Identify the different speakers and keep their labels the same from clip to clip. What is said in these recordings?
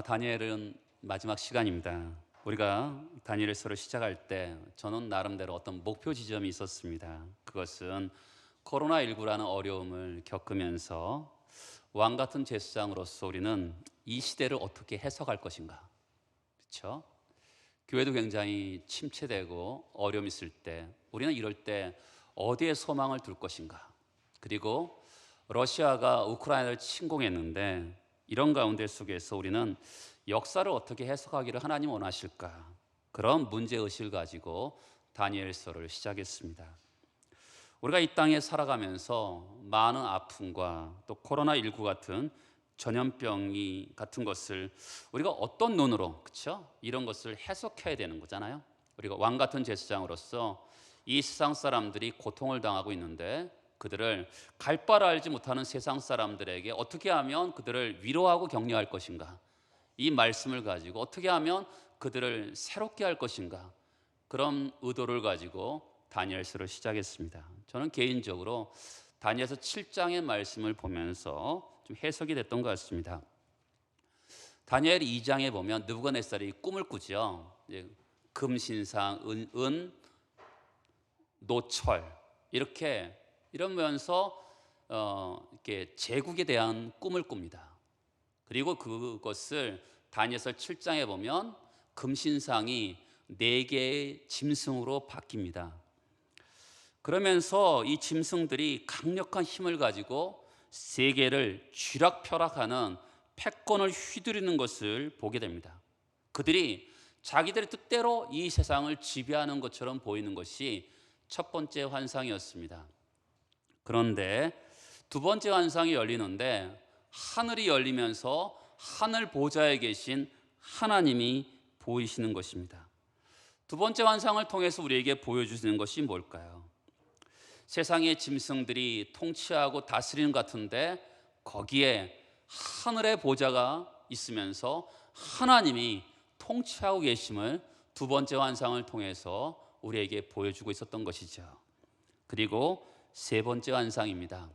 Speaker 1: 다니엘은 마지막 시간입니다. 우리가 다니엘서를 시작할 때 저는 나름대로 어떤 목표 지점이 있었습니다. 그것은 코로나19라는 어려움을 겪으면서 왕 같은 제사장으로서 우리는 이 시대를 어떻게 해석할 것인가, 그렇죠? 교회도 굉장히 침체되고 어려움이 있을 때 우리는 이럴 때 어디에 소망을 둘 것인가? 그리고 러시아가 우크라이나를 침공했는데 이런 가운데 속에서 우리는 역사를 어떻게 해석하기를 하나님 원하실까? 그런 문제의식을 가지고 다니엘서를 시작했습니다. 우리가 이 땅에 살아가면서 많은 아픔과 또 코로나19 같은 전염병이 같은 것을 우리가 어떤 눈으로, 그렇죠? 이런 것을 해석해야 되는 거잖아요. 우리가 왕 같은 제사장으로서 이 세상 사람들이 고통을 당하고 있는데 그들을 갈 바를 알지 못하는 세상 사람들에게 어떻게 하면 그들을 위로하고 격려할 것인가? 이 말씀을 가지고 어떻게 하면 그들을 새롭게 할 것인가? 그런 의도를 가지고 다니엘서를 시작했습니다. 저는 개인적으로 다니엘서 7장의 말씀을 보면서 좀 해석이 됐던 것 같습니다. 다니엘 2장에 보면 느부갓네살이 꿈을 꾸죠. 금신상, 노철 이러면서 이렇게 제국에 대한 꿈을 꿉니다. 그리고 그것을 다니엘서 7장에 보면 금신상이 4개의 짐승으로 바뀝니다. 그러면서 이 짐승들이 강력한 힘을 가지고 세계를 쥐락펴락하는 패권을 휘두르는 것을 보게 됩니다. 그들이 자기들의 뜻대로 이 세상을 지배하는 것처럼 보이는 것이 첫 번째 환상이었습니다. 그런데 두 번째 환상이 열리는데 하늘이 열리면서 하늘 보좌에 계신 하나님이 보이시는 것입니다. 두 번째 환상을 통해서 우리에게 보여주시는 것이 뭘까요? 세상의 짐승들이 통치하고 다스리는 것 같은데 거기에 하늘의 보좌가 있으면서 하나님이 통치하고 계심을 두 번째 환상을 통해서 우리에게 보여주고 있었던 것이죠. 그리고 세 번째 환상입니다.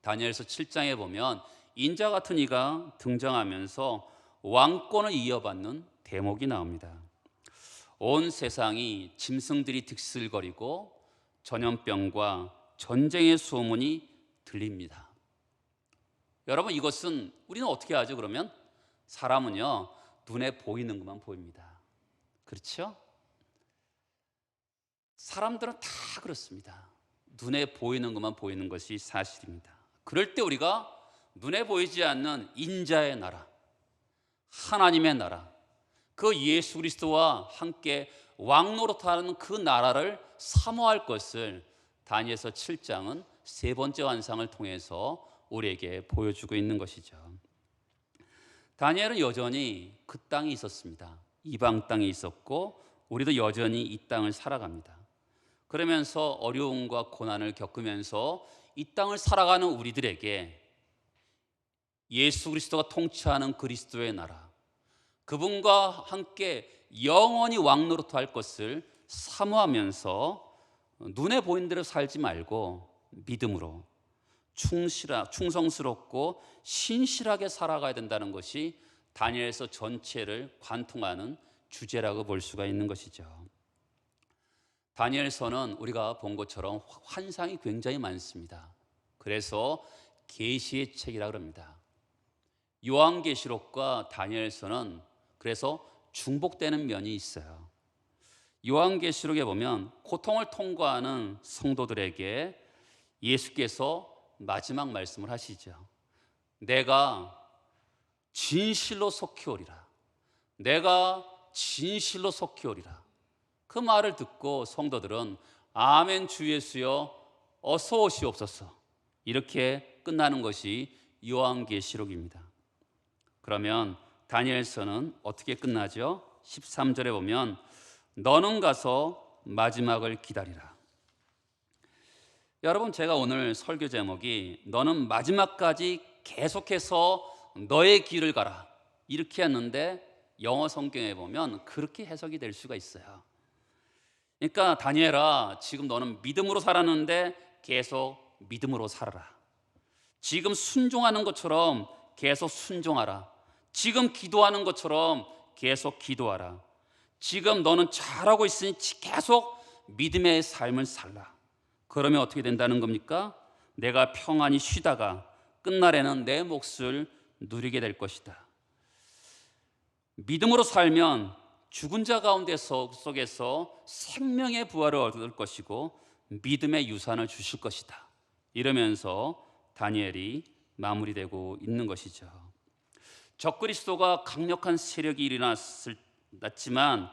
Speaker 1: 다니엘서 7장에 보면 인자 같은 이가 등장하면서 왕권을 이어받는 대목이 나옵니다. 온 세상이 짐승들이 득실거리고 전염병과 전쟁의 소문이 들립니다. 여러분, 이것은 우리는 어떻게 하죠? 그러면 사람은요, 눈에 보이는 것만 보입니다. 그렇죠? 사람들은 다 그렇습니다. 눈에 보이는 것만 보이는 것이 사실입니다. 그럴 때 우리가 눈에 보이지 않는 인자의 나라, 하나님의 나라, 그 예수 그리스도와 함께 왕노릇하는 그 나라를 사모할 것을 다니엘서 7장은 세 번째 환상을 통해서 우리에게 보여주고 있는 것이죠. 다니엘은 여전히 그 땅에 있었습니다. 이방 땅에 있었고 우리도 여전히 이 땅을 살아갑니다. 그러면서 어려움과 고난을 겪으면서 이 땅을 살아가는 우리들에게 예수 그리스도가 통치하는 그리스도의 나라, 그분과 함께 영원히 왕노릇할 것을 사모하면서 눈에 보이는 대로 살지 말고 믿음으로 충성스럽고 신실하게 살아가야 된다는 것이 다니엘서 전체를 관통하는 주제라고 볼 수가 있는 것이죠. 다니엘서는 우리가 본 것처럼 환상이 굉장히 많습니다. 그래서 계시의 책이라고 합니다. 요한계시록과 다니엘서는 그래서 중복되는 면이 있어요. 요한계시록에 보면 고통을 통과하는 성도들에게 예수께서 마지막 말씀을 하시죠. 내가 진실로 속히 오리라. 내가 진실로 속히 오리라. 그 말을 듣고 성도들은 아멘 주 예수여 어서 오시옵소서, 이렇게 끝나는 것이 요한계시록입니다. 그러면 다니엘서는 어떻게 끝나죠? 13절에 보면 너는 가서 마지막을 기다리라. 여러분, 제가 오늘 설교 제목이 너는 마지막까지 계속해서 너의 길을 가라 이렇게 했는데 영어 성경에 보면 그렇게 해석이 될 수가 있어요. 그러니까 다니엘아, 지금 너는 믿음으로 살았는데 계속 믿음으로 살아라. 지금 순종하는 것처럼 계속 순종하라. 지금 기도하는 것처럼 계속 기도하라. 지금 너는 잘하고 있으니 계속 믿음의 삶을 살라. 그러면 어떻게 된다는 겁니까? 내가 평안히 쉬다가 끝날에는 내 몫을 누리게 될 것이다. 믿음으로 살면 죽은 자 가운데 속에서 생명의 부활을 얻을 것이고 믿음의 유산을 주실 것이다. 이러면서 다니엘이 마무리되고 있는 것이죠. 적그리스도가 강력한 세력이 일어났지만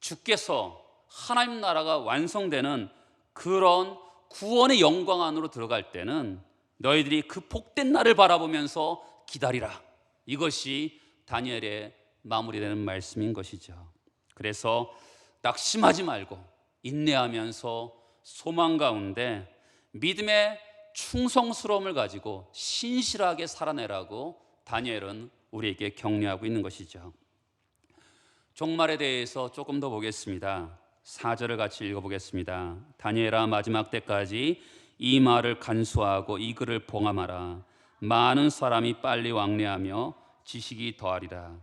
Speaker 1: 주께서 하나님 나라가 완성되는 그런 구원의 영광 안으로 들어갈 때는 너희들이 그 복된 날을 바라보면서 기다리라. 이것이 다니엘의 마무리되는 말씀인 것이죠. 그래서 낙심하지 말고 인내하면서 소망 가운데 믿음의 충성스러움을 가지고 신실하게 살아내라고 다니엘은 우리에게 격려하고 있는 것이죠. 종말에 대해서 조금 더 보겠습니다. 4절을 같이 읽어보겠습니다. 다니엘아, 마지막 때까지 이 말을 간수하고 이 글을 봉함하라. 많은 사람이 빨리 왕래하며 지식이 더하리라.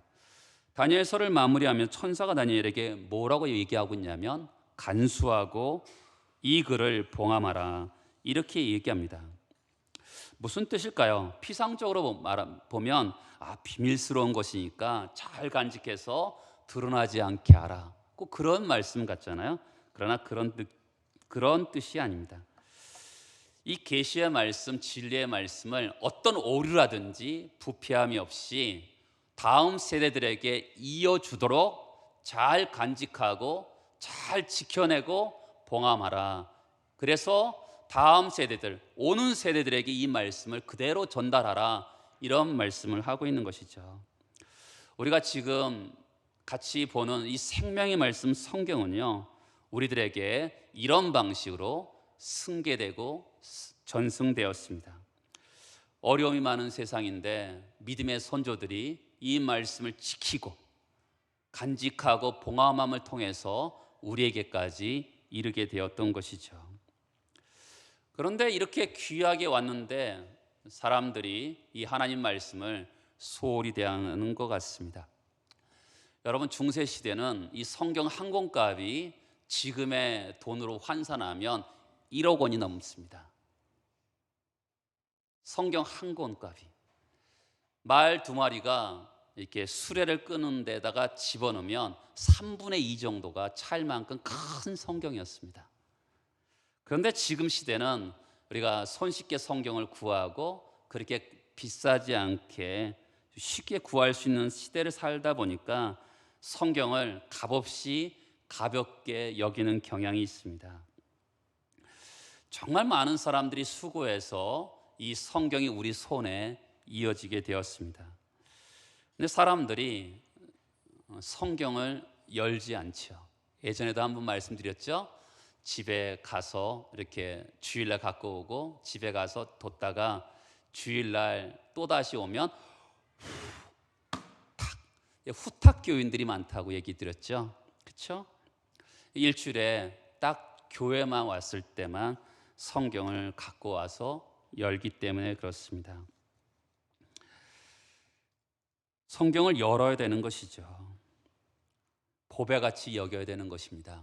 Speaker 1: 다니엘서를 마무리하면 천사가 다니엘에게 뭐라고 얘기하고 있냐면 간수하고 이 글을 봉함하라, 이렇게 얘기합니다. 무슨 뜻일까요? 피상적으로 보면 비밀스러운 것이니까 잘 간직해서 드러나지 않게 하라, 꼭 그런 말씀 같잖아요. 그러나 그런 뜻이 아닙니다. 이 계시의 말씀, 진리의 말씀을 어떤 오류라든지 부패함이 없이 다음 세대들에게 이어주도록 잘 간직하고 잘 지켜내고 봉함하라. 그래서 다음 세대들, 오는 세대들에게 이 말씀을 그대로 전달하라, 이런 말씀을 하고 있는 것이죠. 우리가 지금 같이 보는 이 생명의 말씀 성경은요, 우리들에게 이런 방식으로 승계되고 전승되었습니다. 어려움이 많은 세상인데 믿음의 선조들이 이 말씀을 지키고 간직하고 봉함함을 통해서 우리에게까지 이르게 되었던 것이죠. 그런데 이렇게 귀하게 왔는데 사람들이 이 하나님 말씀을 소홀히 대하는 것 같습니다. 여러분, 중세 시대는 이 성경 한 권값이 지금의 돈으로 환산하면 1억 원이 넘습니다. 성경 한 권값이. 말 2마리가 이렇게 수레를 끄는 데다가 집어넣으면 3분의 2 정도가 찰 만큼 큰 성경이었습니다. 그런데 지금 시대는 우리가 손쉽게 성경을 구하고 그렇게 비싸지 않게 쉽게 구할 수 있는 시대를 살다 보니까 성경을 값없이 가볍게 여기는 경향이 있습니다. 정말 많은 사람들이 수고해서 이 성경이 우리 손에 이어지게 되었습니다. 근데 사람들이 성경을 열지 않죠. 예전에도 한번 말씀드렸죠. 집에 가서 이렇게 주일날 갖고 오고 집에 가서 뒀다가 주일날 또다시 오면 후탁 교인들이 많다고 얘기 드렸죠. 그렇죠? 일주일에 딱 교회만 왔을 때만 성경을 갖고 와서 열기 때문에 그렇습니다. 성경을 열어야 되는 것이죠. 보배같이 여겨야 되는 것입니다.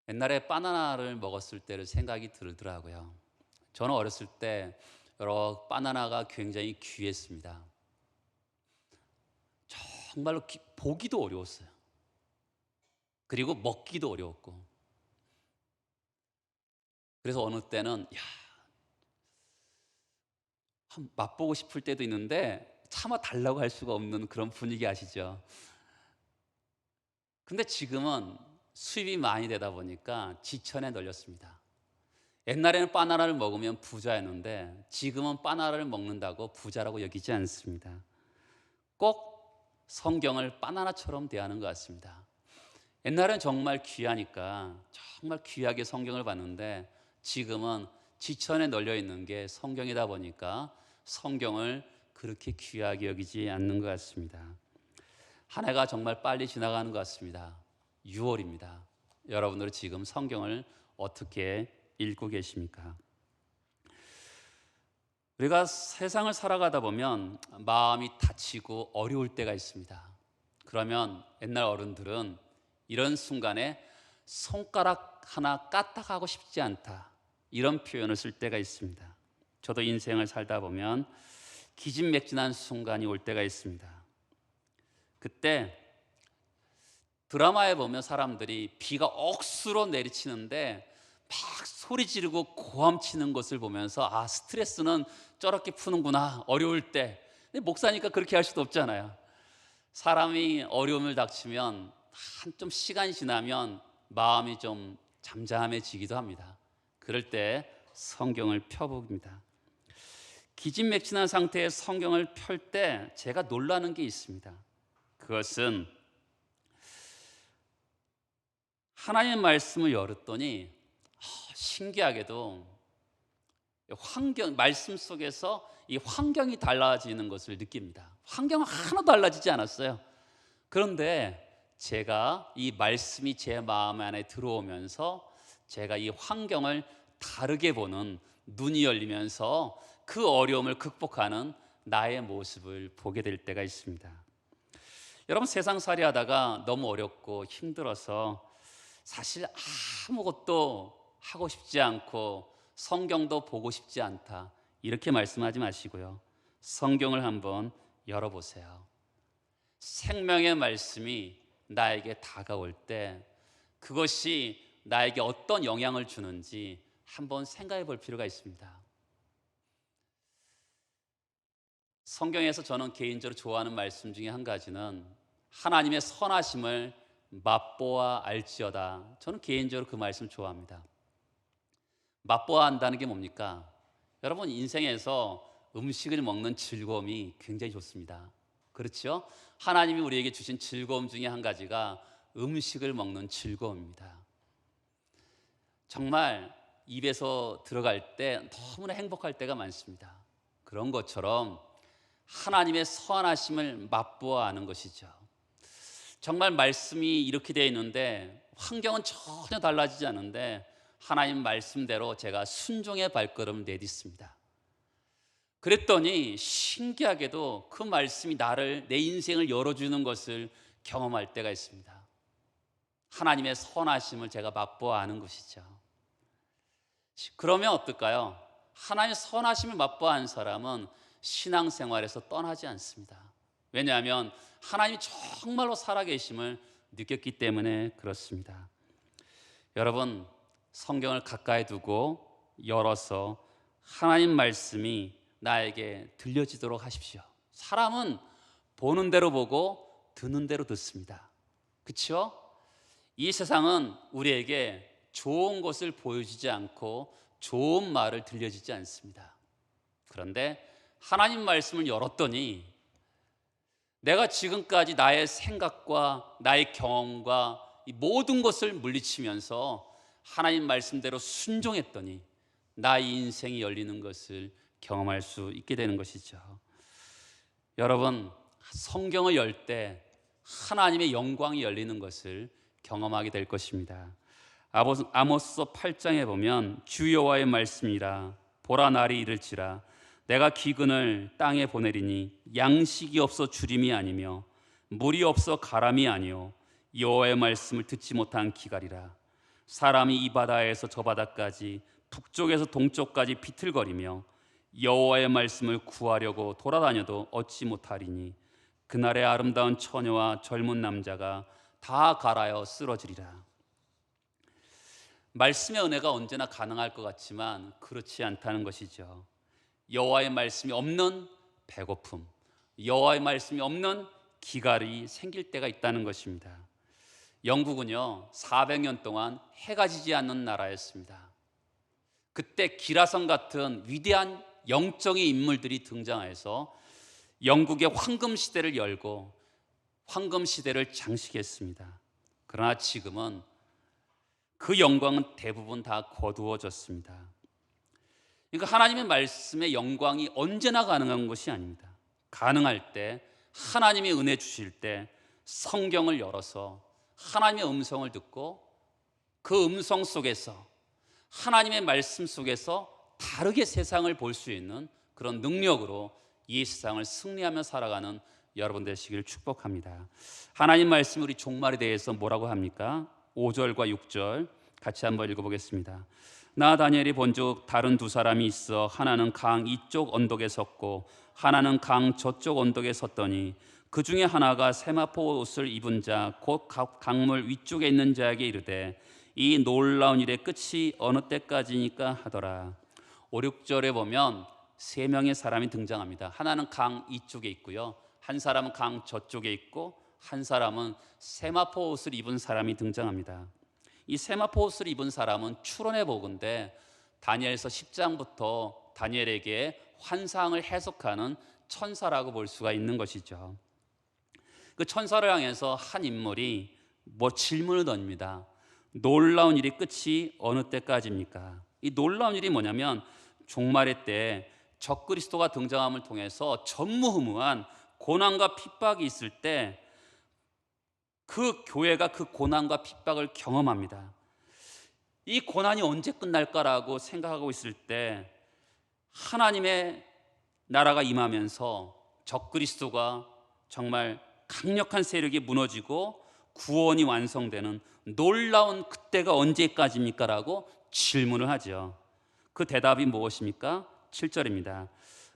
Speaker 1: 옛날에 바나나를 먹었을 때를 생각이 들더라고요. 저는 어렸을 때 여러 바나나가 굉장히 귀했습니다. 정말로 보기도 어려웠어요. 그리고 먹기도 어려웠고. 그래서 어느 때는 맛보고 싶을 때도 있는데 차마 달라고 할 수가 없는 그런 분위기 아시죠? 근데 지금은 수입이 많이 되다 보니까 지천에 널렸습니다. 옛날에는 바나나를 먹으면 부자였는데 지금은 바나나를 먹는다고 부자라고 여기지 않습니다. 꼭 성경을 바나나처럼 대하는 것 같습니다. 옛날엔 정말 귀하니까 정말 귀하게 성경을 봤는데 지금은 지천에 널려 있는 게 성경이다 보니까 성경을 그렇게 귀하게 여기지 않는 것 같습니다. 한 해가 정말 빨리 지나가는 것 같습니다. 6월입니다. 여러분들은 지금 성경을 어떻게 읽고 계십니까? 우리가 세상을 살아가다 보면 마음이 다치고 어려울 때가 있습니다. 그러면 옛날 어른들은 이런 순간에 손가락 하나 까딱하고 싶지 않다, 이런 표현을 쓸 때가 있습니다. 저도 인생을 살다 보면 기진맥진한 순간이 올 때가 있습니다. 그때 드라마에 보면 사람들이 비가 억수로 내리치는데 막 소리 지르고 고함치는 것을 보면서 아, 스트레스는 저렇게 푸는구나, 어려울 때. 근데 목사니까 그렇게 할 수도 없잖아요. 사람이 어려움을 닥치면 한 좀 시간이 지나면 마음이 좀 잠잠해지기도 합니다. 그럴 때 성경을 펴봅니다. 기진맥진한 상태의 성경을 펼 때 제가 놀라는 게 있습니다. 그것은 하나님의 말씀을 열었더니 신기하게도 말씀 속에서 이 환경이 달라지는 것을 느낍니다. 환경은 하나도 달라지지 않았어요. 그런데 제가 이 말씀이 제 마음 안에 들어오면서 제가 이 환경을 다르게 보는 눈이 열리면서 그 어려움을 극복하는 나의 모습을 보게 될 때가 있습니다. 여러분, 세상살이 하다가 너무 어렵고 힘들어서 사실 아무것도 하고 싶지 않고 성경도 보고 싶지 않다, 이렇게 말씀하지 마시고요, 성경을 한번 열어보세요. 생명의 말씀이 나에게 다가올 때 그것이 나에게 어떤 영향을 주는지 한번 생각해 볼 필요가 있습니다. 성경에서 저는 개인적으로 좋아하는 말씀 중에 한 가지는 하나님의 선하심을 맛보아 알지어다. 저는 개인적으로 그 말씀 좋아합니다. 맛보아 안다는 게 뭡니까? 여러분, 인생에서 음식을 먹는 즐거움이 굉장히 좋습니다. 그렇죠? 하나님이 우리에게 주신 즐거움 중에 한 가지가 음식을 먹는 즐거움입니다. 정말 입에서 들어갈 때 너무나 행복할 때가 많습니다. 그런 것처럼 하나님의 선하심을 맛보아 아는 것이죠. 정말 말씀이 이렇게 되어 있는데 환경은 전혀 달라지지 않은데 하나님 말씀대로 제가 순종의 발걸음을 내딛습니다. 그랬더니 신기하게도 그 말씀이 내 인생을 열어주는 것을 경험할 때가 있습니다. 하나님의 선하심을 제가 맛보아 아는 것이죠. 그러면 어떨까요? 하나님의 선하심을 맛보아 아는 사람은 신앙생활에서 떠나지 않습니다. 왜냐하면 하나님이 정말로 살아계심을 느꼈기 때문에 그렇습니다. 여러분, 성경을 가까이 두고 열어서 하나님 말씀이 나에게 들려지도록 하십시오. 사람은 보는 대로 보고 듣는 대로 듣습니다. 그렇죠? 이 세상은 우리에게 좋은 것을 보여주지 않고 좋은 말을 들려주지 않습니다. 그런데 하나님 말씀을 열었더니 내가 지금까지 나의 생각과 나의 경험과 이 모든 것을 물리치면서 하나님 말씀대로 순종했더니 나의 인생이 열리는 것을 경험할 수 있게 되는 것이죠. 여러분, 성경을 열 때 하나님의 영광이 열리는 것을 경험하게 될 것입니다. 아모스 8장에 보면 주 여호와의 말씀이라, 보라 날이 이를지라 내가 기근을 땅에 보내리니 양식이 없어 주림이 아니며 물이 없어 가람이 아니요 여호와의 말씀을 듣지 못한 기갈이라. 사람이 이 바다에서 저 바다까지 북쪽에서 동쪽까지 비틀거리며 여호와의 말씀을 구하려고 돌아다녀도 얻지 못하리니 그날의 아름다운 처녀와 젊은 남자가 다 갈아여 쓰러지리라. 말씀의 은혜가 언제나 가능할 것 같지만 그렇지 않다는 것이죠. 여호와의 말씀이 없는 배고픔, 여호와의 말씀이 없는 기갈이 생길 때가 있다는 것입니다. 영국은요 400년 동안 해가 지지 않는 나라였습니다. 그때 기라성 같은 위대한 영적인 인물들이 등장해서 영국의 황금 시대를 열고 황금 시대를 장식했습니다. 그러나 지금은 그 영광은 대부분 다 거두어졌습니다. 그러니까 하나님의 말씀의 영광이 언제나 가능한 것이 아닙니다. 가능할 때, 하나님의 은혜 주실 때 성경을 열어서 하나님의 음성을 듣고 그 음성 속에서 하나님의 말씀 속에서 다르게 세상을 볼 수 있는 그런 능력으로 이 세상을 승리하며 살아가는 여러분 되시길 축복합니다. 하나님 말씀 우리 종말에 대해서 뭐라고 합니까? 5절과 6절 같이 한번 읽어보겠습니다. 나 다니엘이 본즉 다른 두 사람이 있어 하나는 강 이쪽 언덕에 섰고 하나는 강 저쪽 언덕에 섰더니 그 중에 하나가 세마포 옷을 입은 자 곧 강물 위쪽에 있는 자에게 이르되 이 놀라운 일의 끝이 어느 때까지니까 하더라. 5, 6절에 보면 세 명의 사람이 등장합니다. 하나는 강 이쪽에 있고요, 한 사람은 강 저쪽에 있고 한 사람은 세마포 옷을 입은 사람이 등장합니다. 이 세마포 옷을 입은 사람은 추론의 보고인데 다니엘서 10장부터 다니엘에게 환상을 해석하는 천사라고 볼 수가 있는 것이죠. 그 천사를 향해서 한 인물이 질문을 던집니다. 놀라운 일이 끝이 어느 때까지입니까? 이 놀라운 일이 뭐냐면 종말의 때 적그리스도가 등장함을 통해서 전무후무한 고난과 핍박이 있을 때 그 교회가 그 고난과 핍박을 경험합니다. 이 고난이 언제 끝날까라고 생각하고 있을 때 하나님의 나라가 임하면서 적그리스도가 정말 강력한 세력이 무너지고 구원이 완성되는 놀라운 그때가 언제까지입니까? 라고 질문을 하죠. 그 대답이 무엇입니까? 7절입니다.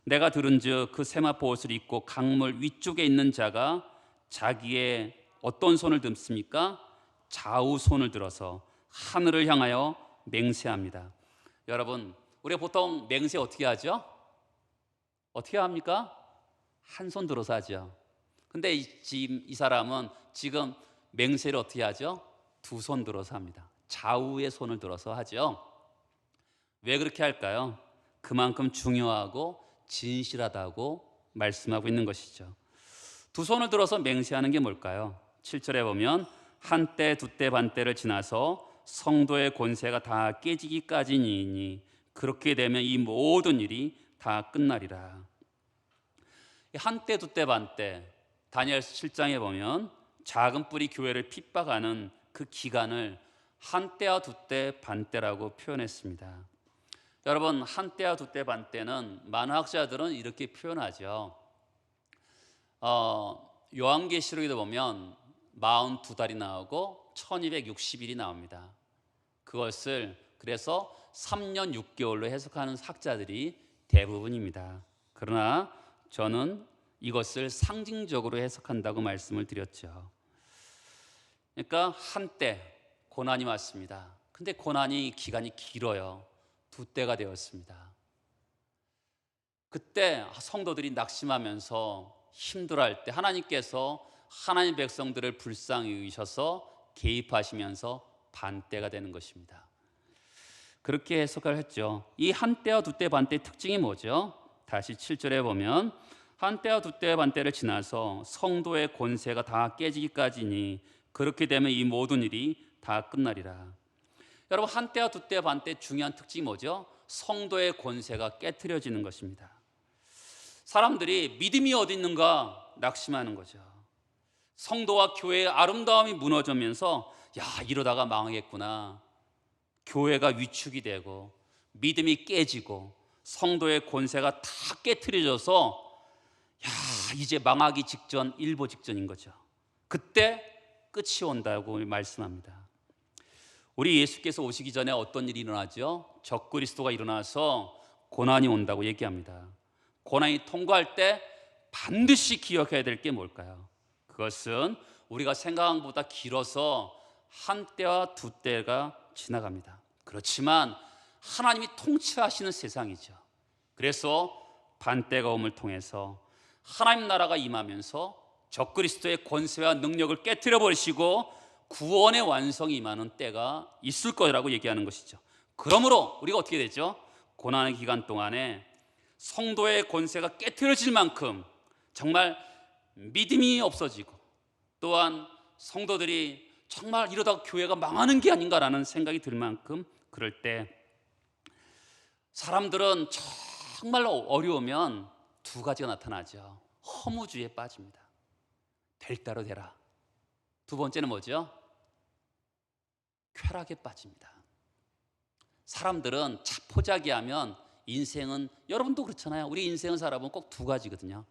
Speaker 1: 내가 들은즉 그 세마포 옷을 입고 강물 위쪽에 있는 자가 자기의 어떤 손을 듭습니까? 좌우 손을 들어서 하늘을 향하여 맹세합니다. 여러분, 우리가 보통 맹세 어떻게 하죠? 어떻게 합니까? 한 손 들어서 하죠. 근데 이 사람은 지금 맹세를 어떻게 하죠? 두 손 들어서 합니다. 좌우의 손을 들어서 하죠. 왜 그렇게 할까요? 그만큼 중요하고 진실하다고 말씀하고 있는 것이죠. 두 손을 들어서 맹세하는 게 뭘까요? 7절에 보면 한때 두때 반때를 지나서 성도의 권세가 다 깨지기까지니 그렇게 되면 이 모든 일이 다 끝나리라. 한때 두때 반때, 다니엘서 7장에 보면 작은 뿔이 교회를 핍박하는 그 기간을 한때와 두때 반때라고 표현했습니다. 여러분, 한때와 두때 반때는 많은 학자들은 이렇게 표현하죠. 요한계시록에도 보면 42달이 나오고 1260일이 나옵니다. 그것을 그래서 3년 6개월로 해석하는 학자들이 대부분입니다. 그러나 저는 이것을 상징적으로 해석한다고 말씀을 드렸죠. 그러니까 한때 고난이 왔습니다. 근데 고난이 기간이 길어요. 두 때가 되었습니다. 그때 성도들이 낙심하면서 힘들어할 때 하나님께서 하나님 백성들을 불쌍히 여기셔서 개입하시면서 반때가 되는 것입니다. 그렇게 해석을 했죠. 이 한때와 두때 반때의 특징이 뭐죠? 다시 7절에 보면 한때와 두때 반때를 지나서 성도의 권세가 다 깨지기까지니 그렇게 되면 이 모든 일이 다 끝나리라. 여러분, 한때와 두때 반때의 중요한 특징이 뭐죠? 성도의 권세가 깨트려지는 것입니다. 사람들이 믿음이 어디 있는가 낙심하는 거죠. 성도와 교회의 아름다움이 무너지면서 이러다가 망하겠구나. 교회가 위축이 되고 믿음이 깨지고 성도의 권세가 다 깨트려져서 이제 망하기 직전, 일보 직전인 거죠. 그때 끝이 온다고 말씀합니다. 우리 예수께서 오시기 전에 어떤 일이 일어나죠? 적그리스도가 일어나서 고난이 온다고 얘기합니다. 고난이 통과할 때 반드시 기억해야 될 게 뭘까요? 그것은 우리가 생각한 것보다 길어서 한때와 두때가 지나갑니다. 그렇지만 하나님이 통치하시는 세상이죠. 그래서 반때가 옴을 통해서 하나님 나라가 임하면서 적그리스도의 권세와 능력을 깨트려 버리시고 구원의 완성이 임하는 때가 있을 거라고 얘기하는 것이죠. 그러므로 우리가 어떻게 되죠? 고난의 기간 동안에 성도의 권세가 깨트려질 만큼 정말 믿음이 없어지고 또한 성도들이 정말 이러다가 교회가 망하는 게 아닌가라는 생각이 들 만큼 그럴 때 사람들은 정말로 어려우면 두 가지가 나타나죠. 허무주의에 빠집니다. 될 대로 되라. 두 번째는 뭐죠? 쾌락에 빠집니다. 사람들은 자포자기하면 인생은 여러분도 그렇잖아요. 우리 인생을 살아보면 꼭 두 가지거든요.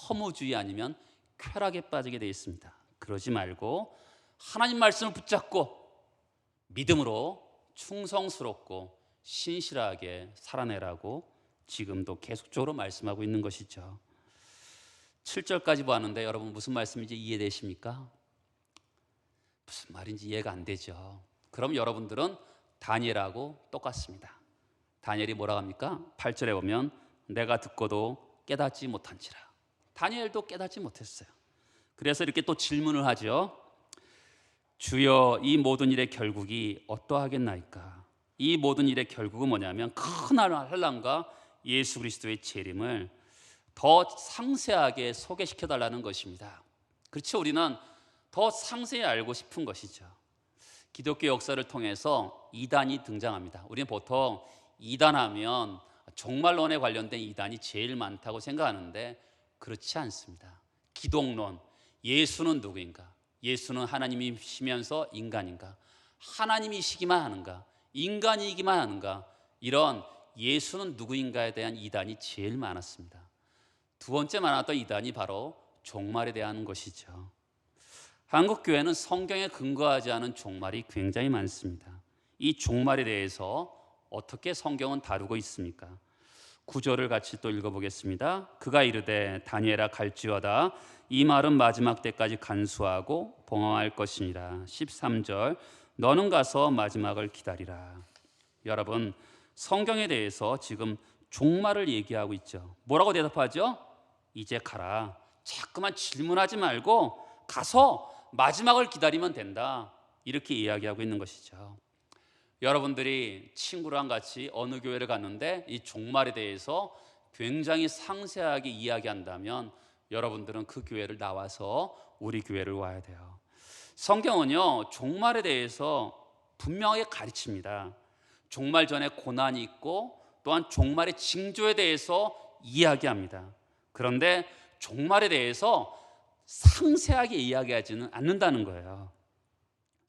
Speaker 1: 허무주의 아니면 쾌락에 빠지게 되어 있습니다. 그러지 말고 하나님 말씀을 붙잡고 믿음으로 충성스럽고 신실하게 살아내라고 지금도 계속적으로 말씀하고 있는 것이죠. 7절까지 보았는데 여러분 무슨 말씀인지 이해되십니까? 무슨 말인지 이해가 안 되죠. 그럼 여러분들은 다니엘하고 똑같습니다. 다니엘이 뭐라고 합니까? 8절에 보면 내가 듣고도 깨닫지 못한지라. 다니엘도 깨닫지 못했어요. 그래서 이렇게 또 질문을 하죠. 주여, 이 모든 일의 결국이 어떠하겠나이까? 이 모든 일의 결국은 뭐냐면 큰 환난과 예수 그리스도의 재림을 더 상세하게 소개시켜 달라는 것입니다. 그렇죠? 우리는 더 상세히 알고 싶은 것이죠. 기독교 역사를 통해서 이단이 등장합니다. 우리는 보통 이단하면 종말론에 관련된 이단이 제일 많다고 생각하는데 그렇지 않습니다. 기독론, 예수는 누구인가? 예수는 하나님이시면서 인간인가? 하나님이시기만 하는가? 인간이기만 하는가? 이런 예수는 누구인가에 대한 이단이 제일 많았습니다. 두 번째 많았던 이단이 바로 종말에 대한 것이죠. 한국 교회는 성경에 근거하지 않은 종말이 굉장히 많습니다. 이 종말에 대해서 어떻게 성경은 다루고 있습니까? 9절을 같이 또 읽어보겠습니다. 그가 이르되 다니엘아 갈지어다 이 말은 마지막 때까지 간수하고 봉황할 것이니라. 13절 너는 가서 마지막을 기다리라. 여러분 성경에 대해서 지금 종말을 얘기하고 있죠. 뭐라고 대답하죠? 이제 가라. 자꾸만 질문하지 말고 가서 마지막을 기다리면 된다. 이렇게 이야기하고 있는 것이죠. 여러분들이 친구랑 같이 어느 교회를 갔는데 이 종말에 대해서 굉장히 상세하게 이야기한다면 여러분들은 그 교회를 나와서 우리 교회를 와야 돼요. 성경은요 종말에 대해서 분명하게 가르칩니다. 종말 전에 고난이 있고 또한 종말의 징조에 대해서 이야기합니다. 그런데 종말에 대해서 상세하게 이야기하지는 않는다는 거예요.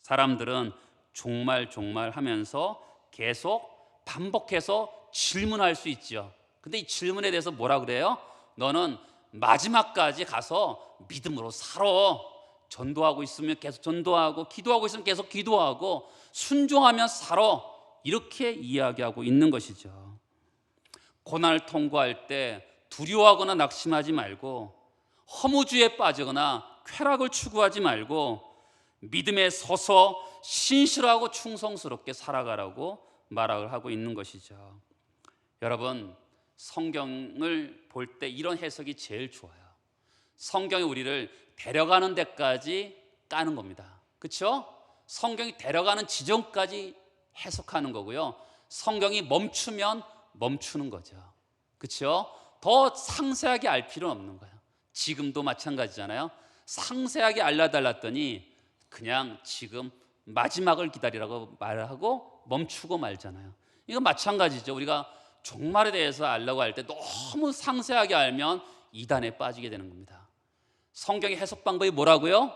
Speaker 1: 사람들은 종말 하면서 계속 반복해서 질문할 수 있죠. 근데 이 질문에 대해서 뭐라 그래요? 너는 마지막까지 가서 믿음으로 살아. 전도하고 있으면 계속 전도하고, 기도하고 있으면 계속 기도하고, 순종하면 살아. 이렇게 이야기하고 있는 것이죠. 고난을 통과할 때 두려워하거나 낙심하지 말고, 허무주의에 빠지거나 쾌락을 추구하지 말고 믿음에 서서 신실하고 충성스럽게 살아가라고 말을 하고 있는 것이죠. 여러분 성경을 볼 때 이런 해석이 제일 좋아요. 성경이 우리를 데려가는 데까지 까는 겁니다. 그렇죠? 성경이 데려가는 지점까지 해석하는 거고요. 성경이 멈추면 멈추는 거죠. 그렇죠? 더 상세하게 알 필요는 없는 거예요. 지금도 마찬가지잖아요. 상세하게 알려달랐더니 그냥 지금 마지막을 기다리라고 말하고 멈추고 말잖아요. 이건 마찬가지죠. 우리가 종말에 대해서 알려고 할 때 너무 상세하게 알면 이단에 빠지게 되는 겁니다. 성경의 해석 방법이 뭐라고요?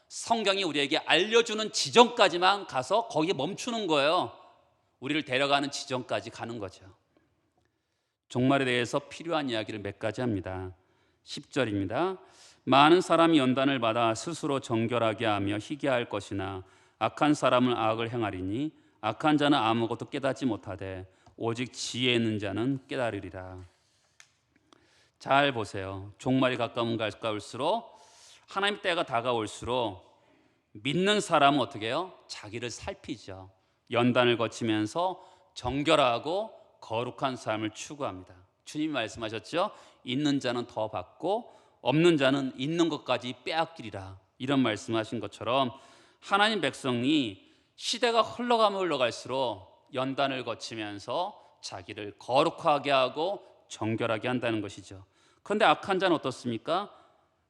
Speaker 1: 성경이 우리에게 알려주는 지점까지만 가서 거기에 멈추는 거예요. 우리를 데려가는 지점까지 가는 거죠. 종말에 대해서 필요한 이야기를 몇 가지 합니다. 10절입니다. 많은 사람이 연단을 받아 스스로 정결하게 하며 희귀할 것이나 악한 사람은 악을 행하리니 악한 자는 아무것도 깨닫지 못하되 오직 지혜 있는 자는 깨달으리라. 잘 보세요. 종말이 가까울수록 하나님 때가 다가올수록 믿는 사람은 어떻게 해요? 자기를 살피죠. 연단을 거치면서 정결하고 거룩한 삶을 추구합니다. 주님이 말씀하셨죠? 있는 자는 더 받고 없는 자는 있는 것까지 빼앗기리라. 이런 말씀하신 것처럼 하나님 백성이 시대가 흘러가면 흘러갈수록 연단을 거치면서 자기를 거룩하게 하고 정결하게 한다는 것이죠. 그런데 악한 자는 어떻습니까?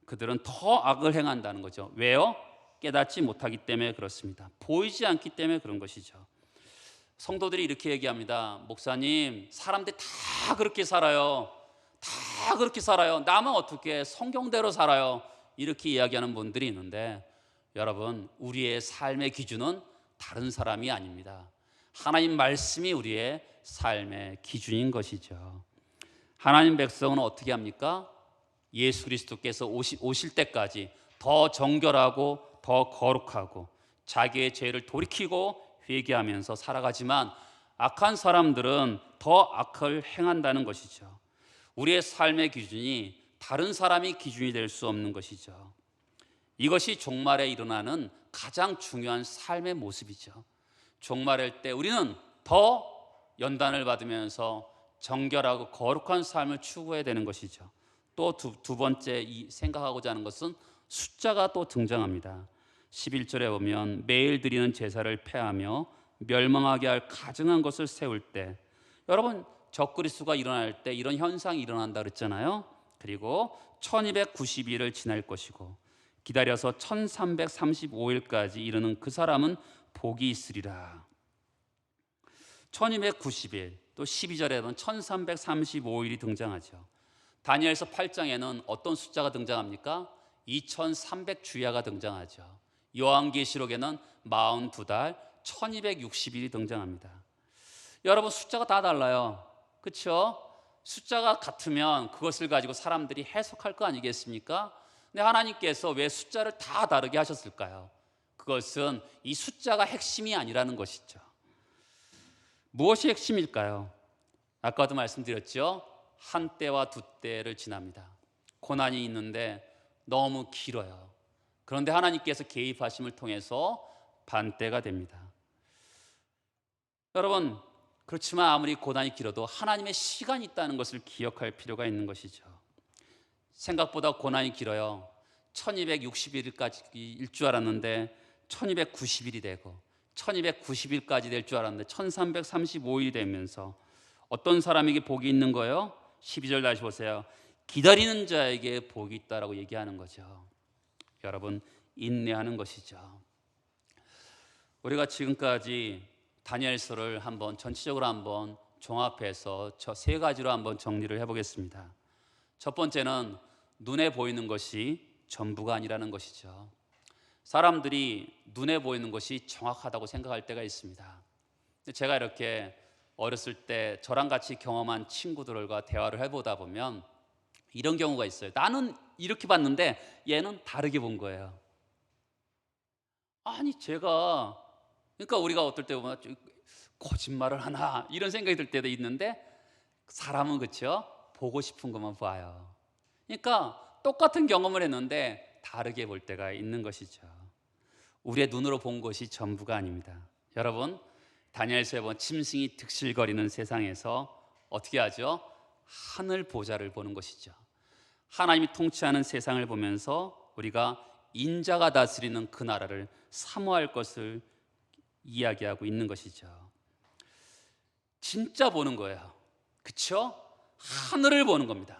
Speaker 1: 그들은 더 악을 행한다는 거죠. 왜요? 깨닫지 못하기 때문에 그렇습니다. 보이지 않기 때문에 그런 것이죠. 성도들이 이렇게 얘기합니다. 목사님, 사람들이 다 그렇게 살아요. 다 그렇게 살아요. 나만 어떻게 성경대로 살아요. 이렇게 이야기하는 분들이 있는데 여러분, 우리의 삶의 기준은 다른 사람이 아닙니다. 하나님 말씀이 우리의 삶의 기준인 것이죠. 하나님 백성은 어떻게 합니까? 예수 그리스도께서 오실 때까지 더 정결하고 더 거룩하고 자기의 죄를 돌이키고 회개하면서 살아가지만 악한 사람들은 더 악을 행한다는 것이죠. 우리의 삶의 기준이 다른 사람이 기준이 될 수 없는 것이죠. 이것이 종말에 일어나는 가장 중요한 삶의 모습이죠. 종말일 때 우리는 더 연단을 받으면서 정결하고 거룩한 삶을 추구해야 되는 것이죠. 또 두 번째 생각하고자 하는 것은 숫자가 또 등장합니다. 11절에 보면 매일 드리는 제사를 폐하며 멸망하게 할 가증한 것을 세울 때, 여러분 적그리스도가 일어날 때 이런 현상이 일어난다 그랬잖아요. 그리고 1290일을 지날 것이고 기다려서 1335일까지 이르는 그 사람은 복이 있으리라. 1290일, 또 12절에는 1335일이 등장하죠. 다니엘서 8장에는 어떤 숫자가 등장합니까? 2300주야가 등장하죠. 요한계시록에는 42달 1260일이 등장합니다. 여러분 숫자가 다 달라요. 그렇죠? 숫자가 같으면 그것을 가지고 사람들이 해석할 거 아니겠습니까? 근데 하나님께서 왜 숫자를 다 다르게 하셨을까요? 그것은 이 숫자가 핵심이 아니라는 것이죠. 무엇이 핵심일까요? 아까도 말씀드렸죠. 한 때와 두 때를 지납니다. 고난이 있는데 너무 길어요. 그런데 하나님께서 개입하심을 통해서 반때가 됩니다. 여러분, 그렇지만 아무리 고난이 길어도 하나님의 시간이 있다는 것을 기억할 필요가 있는 것이죠. 생각보다 고난이 길어요. 1260일까지일 줄 알았는데 1290일이 되고 1290일까지 될 줄 알았는데 1335일이 되면서 어떤 사람에게 복이 있는 거예요? 12절 다시 보세요. 기다리는 자에게 복이 있다라고 얘기하는 거죠. 여러분, 인내하는 것이죠. 우리가 지금까지 다니엘서를 전체적으로 한번 종합해서 저 세 가지로 한번 정리를 해보겠습니다. 첫 번째는 눈에 보이는 것이 전부가 아니라는 것이죠. 사람들이 눈에 보이는 것이 정확하다고 생각할 때가 있습니다. 제가 이렇게 어렸을 때 저랑 같이 경험한 친구들과 대화를 해보다 보면 이런 경우가 있어요. 나는 이렇게 봤는데 얘는 다르게 본 거예요. 아니 그러니까 우리가 어떨 때 보면 거짓말을 하나 이런 생각이 들 때도 있는데 사람은 그렇죠? 보고 싶은 것만 봐요. 그러니까 똑같은 경험을 했는데 다르게 볼 때가 있는 것이죠. 우리의 눈으로 본 것이 전부가 아닙니다. 여러분, 다니엘서에 보면 짐승이 득실거리는 세상에서 어떻게 하죠? 하늘 보좌를 보는 것이죠. 하나님이 통치하는 세상을 보면서 우리가 인자가 다스리는 그 나라를 사모할 것을 이야기하고 있는 것이죠. 진짜 보는 거예요. 그렇죠? 하늘을 보는 겁니다.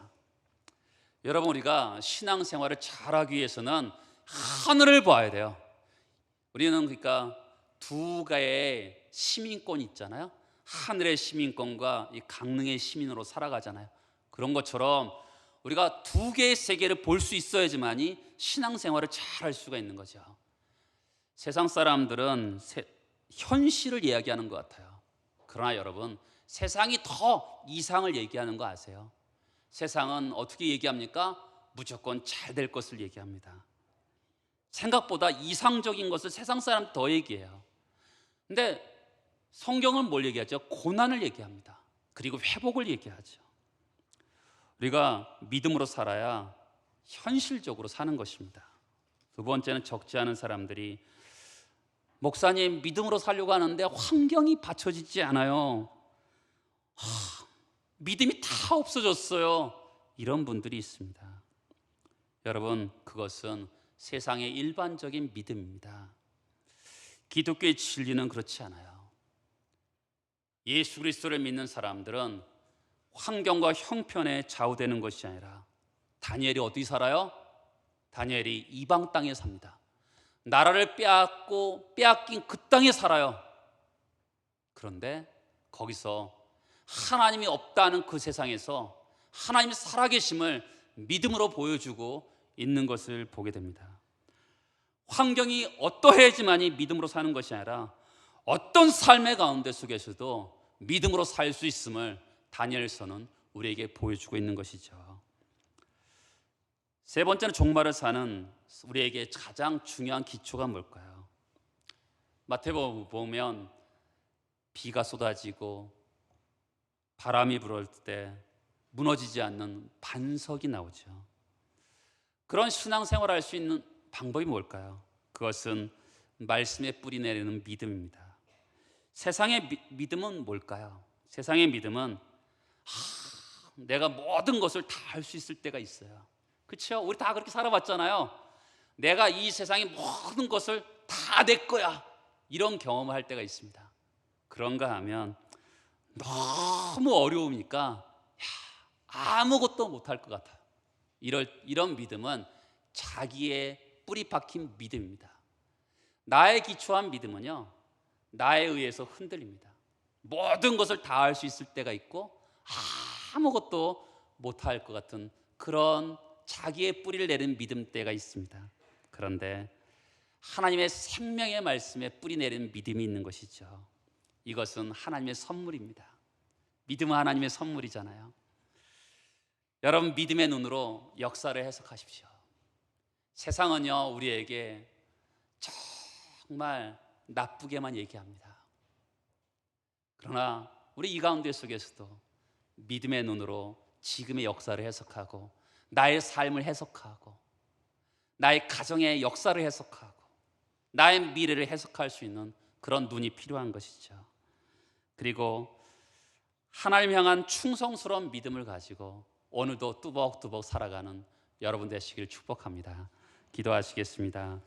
Speaker 1: 여러분, 우리가 신앙생활을 잘하기 위해서는 하늘을 봐야 돼요. 우리는 그러니까 두 가지의 시민권이 있잖아요. 하늘의 시민권과 이 강릉의 시민으로 살아가잖아요. 그런 것처럼 우리가 두 개의 세계를 볼 수 있어야지만이 신앙생활을 잘 할 수가 있는 거죠. 세상 사람들은 현실을 이야기하는 것 같아요. 그러나 여러분, 세상이 더 이상을 얘기하는 거 아세요? 세상은 어떻게 얘기합니까? 무조건 잘 될 것을 얘기합니다. 생각보다 이상적인 것을 세상 사람 더 얘기해요. 근데 성경은 뭘 얘기하죠? 고난을 얘기합니다. 그리고 회복을 얘기하죠. 우리가 믿음으로 살아야 현실적으로 사는 것입니다. 두 번째는 적지 않은 사람들이 목사님 믿음으로 살려고 하는데 환경이 받쳐지지 않아요. 믿음이 다 없어졌어요. 이런 분들이 있습니다. 여러분, 그것은 세상의 일반적인 믿음입니다. 기독교의 진리는 그렇지 않아요. 예수 그리스도를 믿는 사람들은 환경과 형편에 좌우되는 것이 아니라 다니엘이 어디 살아요? 다니엘이 이방 땅에 삽니다. 나라를 빼앗긴 그 땅에 살아요. 그런데 거기서 하나님이 없다는 그 세상에서 하나님이 살아계심을 믿음으로 보여주고 있는 것을 보게 됩니다. 환경이 어떠해야지만이 믿음으로 사는 것이 아니라 어떤 삶의 가운데 속에서도 믿음으로 살 수 있음을 다니엘서는 우리에게 보여주고 있는 것이죠. 세 번째는 종말을 사는 우리에게 가장 중요한 기초가 뭘까요? 마태복음 보면 비가 쏟아지고 바람이 불을 때 무너지지 않는 반석이 나오죠. 그런 신앙생활을 할 수 있는 방법이 뭘까요? 그것은 말씀에 뿌리 내리는 믿음입니다. 세상의 믿음은 뭘까요? 세상의 믿음은 내가 모든 것을 다 할 수 있을 때가 있어요. 그렇죠? 우리 다 그렇게 살아봤잖아요. 내가 이 세상의 모든 것을 다 내 거야, 이런 경험을 할 때가 있습니다. 그런가 하면 너무 어려우니까 아무것도 못할 것 같아요. 이런 믿음은 자기의 뿌리 박힌 믿음입니다. 나의 기초한 믿음은요, 나에 의해서 흔들립니다. 모든 것을 다 할 수 있을 때가 있고 아무것도 못할 것 같은 그런 자기의 뿌리를 내린 믿음 때가 있습니다. 그런데 하나님의 생명의 말씀에 뿌리 내린 믿음이 있는 것이죠. 이것은 하나님의 선물입니다. 믿음은 하나님의 선물이잖아요. 여러분, 믿음의 눈으로 역사를 해석하십시오. 세상은요, 우리에게 정말 나쁘게만 얘기합니다. 그러나 우리 이 가운데 속에서도 믿음의 눈으로 지금의 역사를 해석하고 나의 삶을 해석하고 나의 가정의 역사를 해석하고 나의 미래를 해석할 수 있는 그런 눈이 필요한 것이죠. 그리고 하나님 향한 충성스러운 믿음을 가지고 오늘도 뚜벅뚜벅 살아가는 여러분 되시길 축복합니다. 기도하시겠습니다.